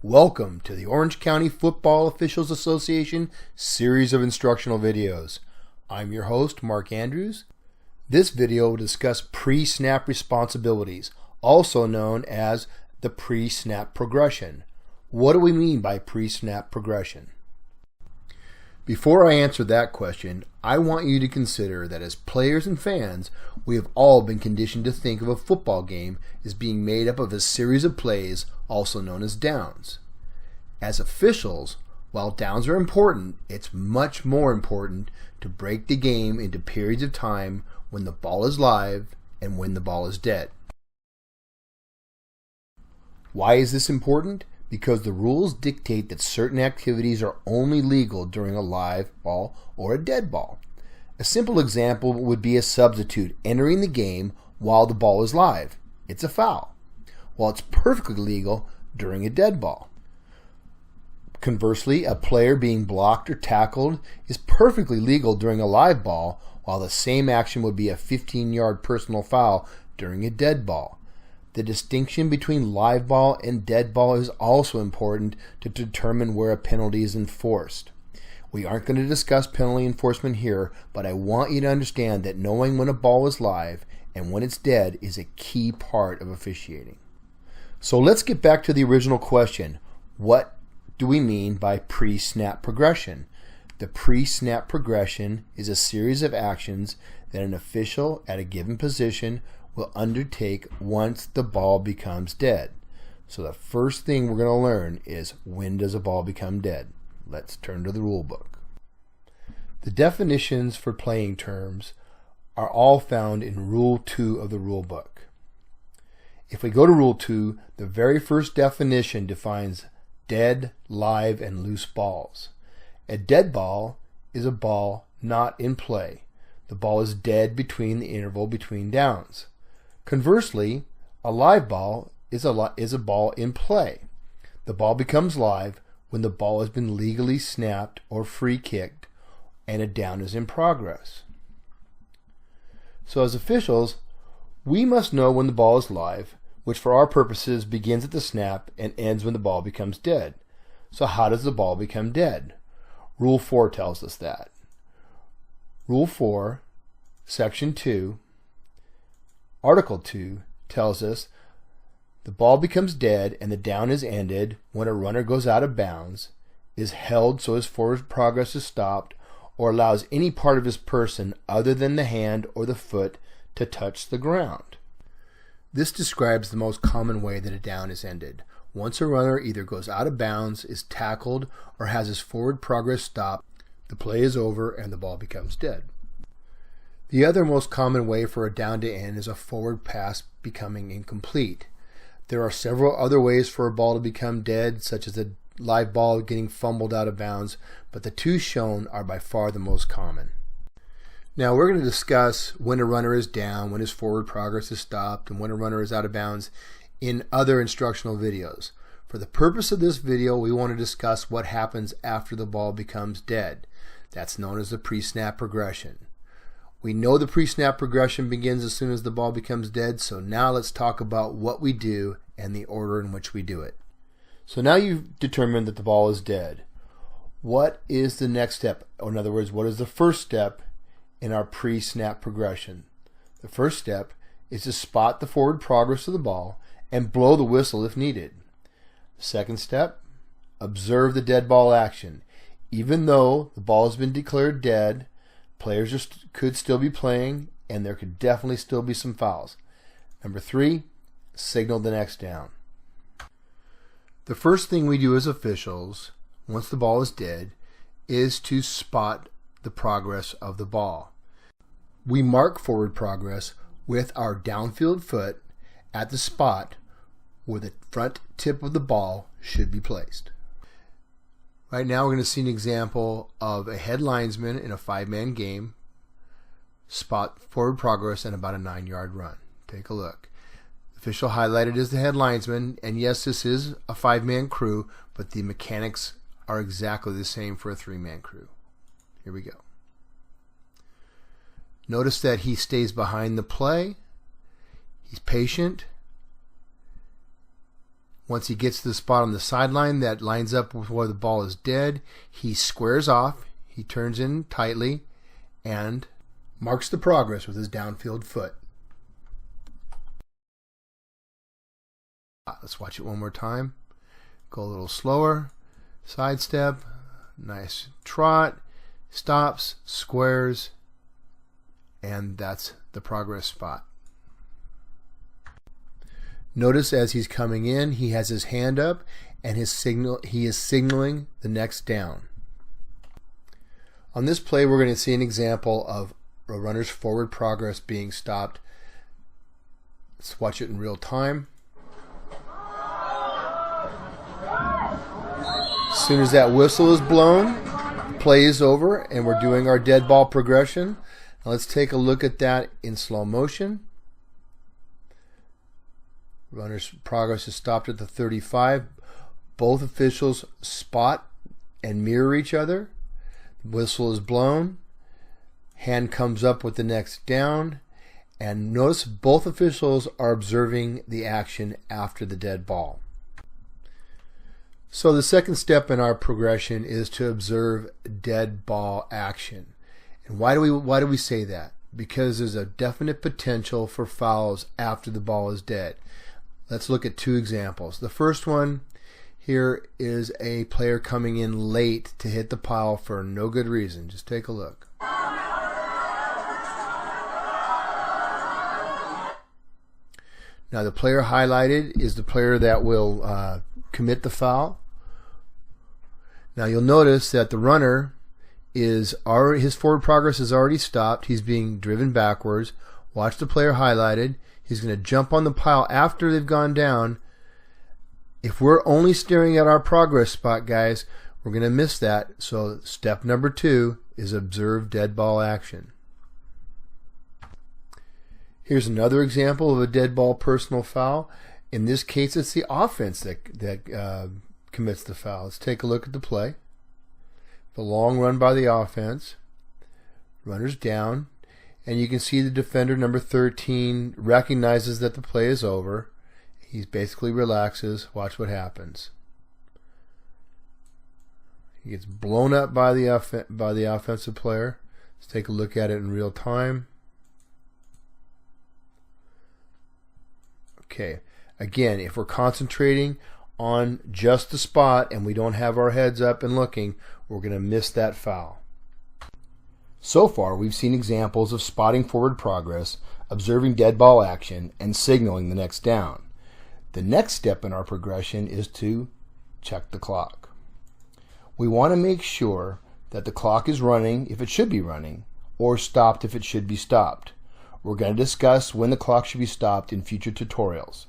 Welcome to the Orange County Football Officials Association series of instructional videos. I'm your host, Mark Andrews. This video will discuss pre-snap responsibilities, also known as the pre-snap progression. What do we mean by pre-snap progression? Before I answer that question, I want you to consider that as players and fans, we have all been conditioned to think of a football game as being made up of a series of plays, also known as downs. As officials, while downs are important, it's much more important to break the game into periods of time when the ball is live and when the ball is dead. Why is this important? Because the rules dictate that certain activities are only legal during a live ball or a dead ball. A simple example would be a substitute entering the game while the ball is live. It's a foul, while it's perfectly legal during a dead ball. Conversely, a player being blocked or tackled is perfectly legal during a live ball, while the same action would be a 15-yard personal foul during a dead ball. The distinction between live ball and dead ball is also important to determine where a penalty is enforced. We aren't going to discuss penalty enforcement here, but I want you to understand that knowing when a ball is live and when it's dead is a key part of officiating. So let's get back to the original question. What do we mean by pre-snap progression? The pre-snap progression is a series of actions that an official at a given position will undertake once the ball becomes dead. So the first thing we're going to learn is, when does a ball become dead? Let's turn to the rule book. The definitions for playing terms are all found in Rule 2 of the rule book. If we go to Rule 2, the very first definition defines dead, live, and loose balls. A dead ball is a ball not in play. The ball is dead between the interval between downs. Conversely, a live ball is a ball in play. The ball becomes live when the ball has been legally snapped or free kicked and a down is in progress. So as officials, we must know when the ball is live, which for our purposes begins at the snap and ends when the ball becomes dead. So how does the ball become dead? Rule 4 tells us that. Rule 4, Section 2, Article 2 tells us the ball becomes dead and the down is ended when a runner goes out of bounds, is held so his forward progress is stopped, or allows any part of his person other than the hand or the foot to touch the ground. This describes the most common way that a down is ended. Once a runner either goes out of bounds, is tackled, or has his forward progress stopped, the play is over and the ball becomes dead. The other most common way for a down to end is a forward pass becoming incomplete. There are several other ways for a ball to become dead, such as a live ball getting fumbled out of bounds, but the two shown are by far the most common. Now we're going to discuss when a runner is down, when his forward progress is stopped, and when a runner is out of bounds in other instructional videos. For the purpose of this video, we want to discuss what happens after the ball becomes dead. That's known as the pre-snap progression. We know the pre-snap progression begins as soon as the ball becomes dead, so now let's talk about what we do and the order in which we do it. So now you've determined that the ball is dead. What is the next step? Or in other words, what is the first step in our pre-snap progression? The first step is to spot the forward progress of the ball and blow the whistle if needed. The second step, observe the dead ball action. Even though the ball has been declared dead, players could still be playing, and there could definitely still be some fouls. Number 3, signal the next down. The first thing we do as officials, once the ball is dead, is to spot the progress of the ball. We mark forward progress with our downfield foot at the spot where the front tip of the ball should be placed. Right now we're going to see an example of a head linesman in a 5-man game spot forward progress and about a 9-yard run. Take a look. The official highlighted is the head linesman, and yes, this is a 5-man crew, but the mechanics are exactly the same for a 3-man crew. Here we go. Notice that he stays behind the play. He's patient. Once he gets to the spot on the sideline that lines up with where the ball is dead, he squares off, he turns in tightly, and marks the progress with his downfield foot. Let's watch it one more time. Go a little slower. Sidestep. Nice trot. Stops. Squares. And that's the progress spot. Notice as he's coming in, he has his hand up and he is signaling the next down. On this play, we're going to see an example of a runner's forward progress being stopped. Let's watch it in real time. As soon as that whistle is blown, play is over and we're doing our dead ball progression. Now let's take a look at that in slow motion. Runner's progress is stopped at the 35. Both officials spot and mirror each other. The whistle is blown. Hand comes up with the next down. And notice both officials are observing the action after the dead ball. So the second step in our progression is to observe dead ball action. And why do we say that? Because there's a definite potential for fouls after the ball is dead. Let's look at two examples. The first one here is a player coming in late to hit the pile for no good reason. Just take a look. Now the player highlighted is the player that will commit the foul. Now you'll notice that the runner his forward progress is already stopped. He's being driven backwards. Watch the player highlighted. He's going to jump on the pile after they've gone down. If we're only staring at our progress spot, guys, we're going to miss that. So step number 2 is observe dead ball action. Here's another example of a dead ball personal foul. In this case, it's the offense that commits the foul. Let's take a look at the play. The long run by the offense. Runner's down. And you can see the defender, number 13, recognizes that the play is over. He basically relaxes. Watch what happens. He gets blown up by the offensive player. Let's take a look at it in real time. Okay. Again, if we're concentrating on just the spot and we don't have our heads up and looking, we're going to miss that foul. So far, we've seen examples of spotting forward progress, observing dead ball action, and signaling the next down. The next step in our progression is to check the clock. We want to make sure that the clock is running if it should be running, or stopped if it should be stopped. We're going to discuss when the clock should be stopped in future tutorials.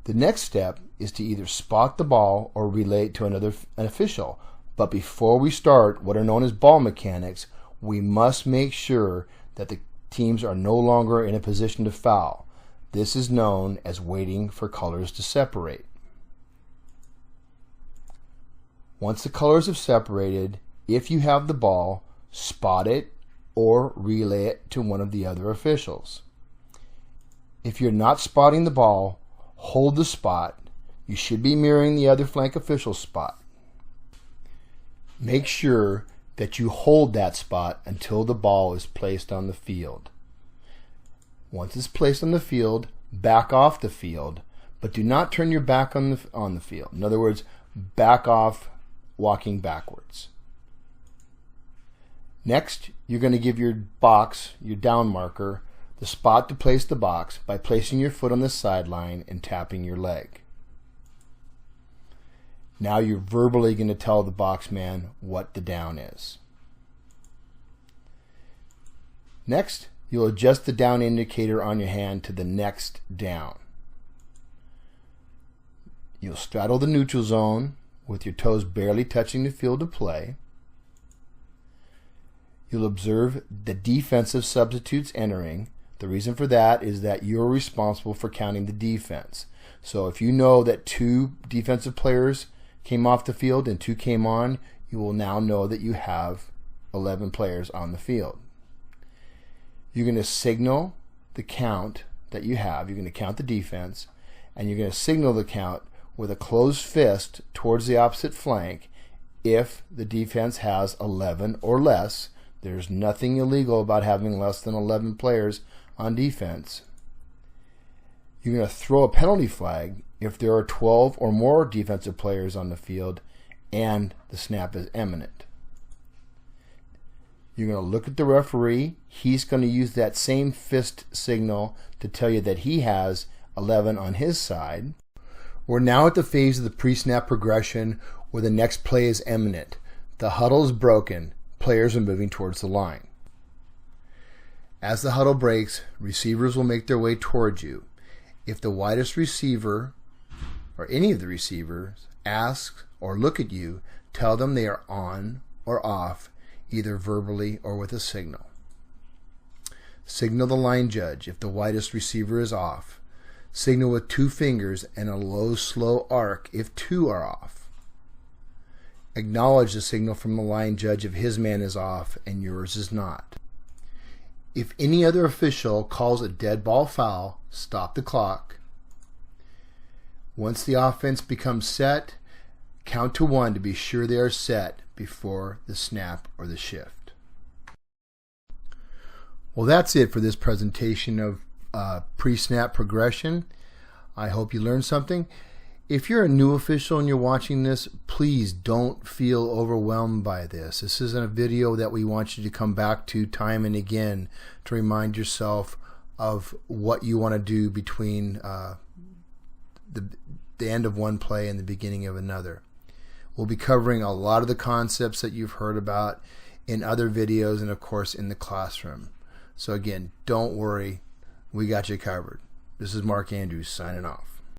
The next step is to either spot the ball or relay it to an official. But before we start what are known as ball mechanics, we must make sure that the teams are no longer in a position to foul. This is known as waiting for colors to separate. Once the colors have separated, if you have the ball, spot it or relay it to one of the other officials. If you're not spotting the ball, hold the spot. You should be mirroring the other flank official's spot. Make sure that you hold that spot until the ball is placed on the field. Once it's placed on the field, back off the field, but do not turn your back on the field. In other words, back off walking backwards. Next, you're going to give your box, your down marker, the spot to place the box by placing your foot on the sideline and tapping your leg. Now you're verbally going to tell the box man what the down is. Next, you'll adjust the down indicator on your hand to the next down. You'll straddle the neutral zone with your toes barely touching the field of play. You'll observe the defensive substitutes entering. The reason for that is that you're responsible for counting the defense. So if you know that 2 defensive players came off the field and 2 came on, you will now know that you have 11 players on the field. You're going to signal the count that you have. You're going to count the defense, and you're going to signal the count with a closed fist towards the opposite flank if the defense has 11 or less. There's nothing illegal about having less than 11 players on defense. You're going to throw a penalty flag if there are 12 or more defensive players on the field and the snap is imminent. You're going to look at the referee. He's going to use that same fist signal to tell you that he has 11 on his side. We're now at the phase of the pre-snap progression where the next play is imminent. The huddle is broken. Players are moving towards the line. As the huddle breaks, receivers will make their way towards you. If the widest receiver or any of the receivers ask or look at you, tell them they are on or off, either verbally or with a signal. Signal the line judge if the widest receiver is off. Signal with 2 fingers and a low, slow arc if 2 are off. Acknowledge the signal from the line judge if his man is off and yours is not. If any other official calls a dead ball foul, stop the clock. Once the offense becomes set, count to 1 to be sure they are set before the snap or the shift. Well, that's it for this presentation of pre-snap progression. I hope you learned something. If you're a new official and you're watching this, please don't feel overwhelmed by this. This isn't a video that we want you to come back to time and again to remind yourself of what you want to do between the end of one play and the beginning of another. We'll be covering a lot of the concepts that you've heard about in other videos and, of course, in the classroom. So again, don't worry. We got you covered. This is Mark Andrews signing off.